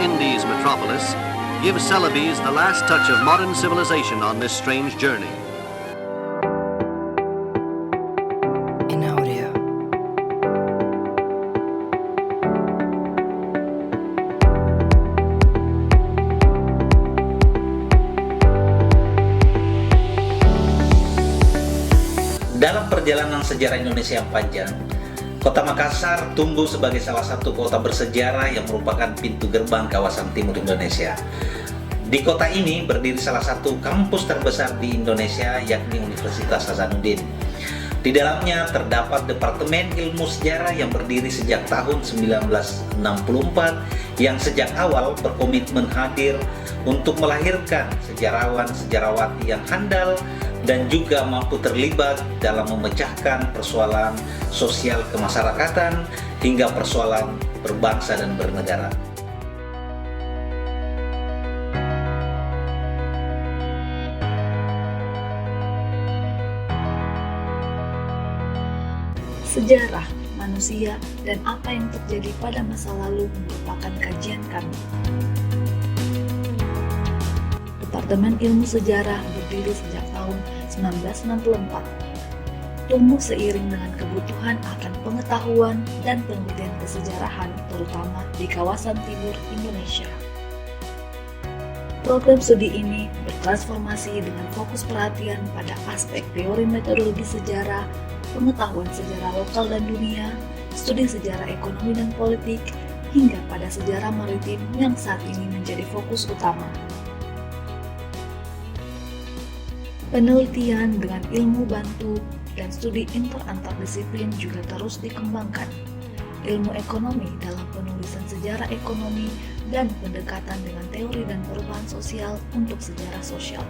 Indies metropolis, gives Celebes the last touch of modern civilization on this strange journey. In audio. Dalam perjalanan sejarah Indonesia yang panjang, Kota Makassar tumbuh sebagai salah satu kota bersejarah yang merupakan pintu gerbang kawasan timur Indonesia. Di kota ini berdiri salah satu kampus terbesar di Indonesia, yakni Universitas Hasanuddin. Di dalamnya terdapat Departemen Ilmu Sejarah yang berdiri sejak tahun 1964, yang sejak awal berkomitmen hadir untuk melahirkan sejarawan-sejarawan yang handal dan juga mampu terlibat dalam memecahkan persoalan sosial kemasyarakatan hingga persoalan berbangsa dan bernegara. Sejarah, manusia, dan apa yang terjadi pada masa lalu merupakan kajian kami. Departemen Ilmu Sejarah berdiri sejak tahun 1964. Tumbuh seiring dengan kebutuhan akan pengetahuan dan penelitian kesejarahan, terutama di kawasan timur Indonesia. Program studi ini bertransformasi dengan fokus perhatian pada aspek teori metodologi sejarah, pengetahuan sejarah lokal dan dunia, studi sejarah ekonomi dan politik, hingga pada sejarah maritim yang saat ini menjadi fokus utama. Penelitian dengan ilmu bantu dan studi antar-disiplin juga terus dikembangkan. Ilmu ekonomi dalam penulisan sejarah ekonomi dan pendekatan dengan teori dan perubahan sosial untuk sejarah sosial.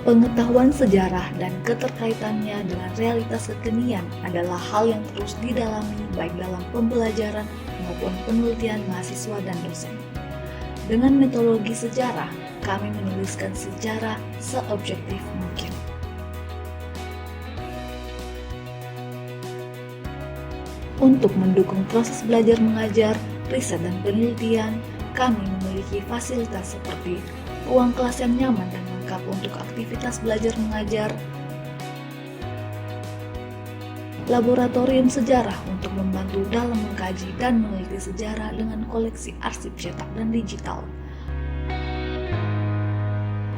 Pengetahuan sejarah dan keterkaitannya dengan realitas kekinian adalah hal yang terus didalami baik dalam pembelajaran maupun penelitian mahasiswa dan dosen. Dengan metodologi sejarah, kami menuliskan sejarah seobjektif mungkin. Untuk mendukung proses belajar mengajar, riset dan penelitian, kami memiliki fasilitas seperti ruang kelas yang nyaman dan lengkap untuk aktivitas belajar mengajar, laboratorium sejarah untuk membantu dalam mengkaji dan meneliti sejarah dengan koleksi arsip cetak dan digital,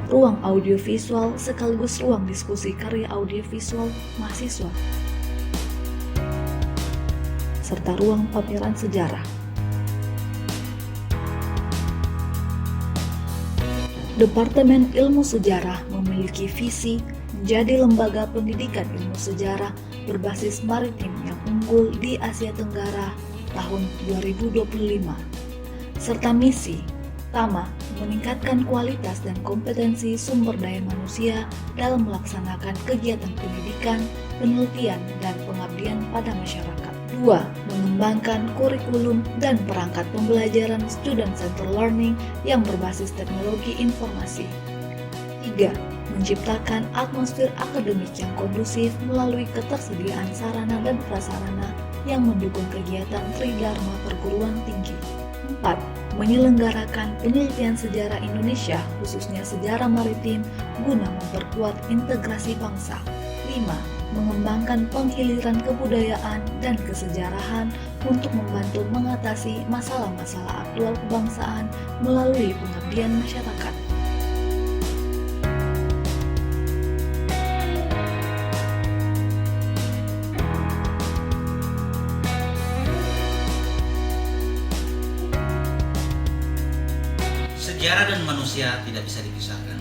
ruang audiovisual sekaligus ruang diskusi karya audiovisual mahasiswa, serta ruang pameran sejarah. Departemen Ilmu Sejarah memiliki visi menjadi lembaga pendidikan ilmu sejarah berbasis maritim yang unggul di Asia Tenggara tahun 2025, serta misi pertama, meningkatkan kualitas dan kompetensi sumber daya manusia dalam melaksanakan kegiatan pendidikan, penelitian, dan pengabdian pada masyarakat. 2. Mengembangkan kurikulum dan perangkat pembelajaran student-centered learning yang berbasis teknologi informasi. 3. Menciptakan atmosfer akademik yang kondusif melalui ketersediaan sarana dan prasarana yang mendukung kegiatan Tridharma perguruan tinggi. 4. Menyelenggarakan penelitian sejarah Indonesia, khususnya sejarah maritim, guna memperkuat integrasi bangsa. 5. Mengembangkan penghiliran kebudayaan dan kesejarahan untuk membantu mengatasi masalah-masalah aktual kebangsaan melalui pengabdian masyarakat. Sejarah dan manusia tidak bisa dipisahkan.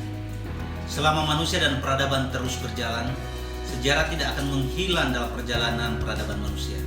Selama manusia dan peradaban terus berjalan, sejarah tidak akan menghilang dalam perjalanan peradaban manusia.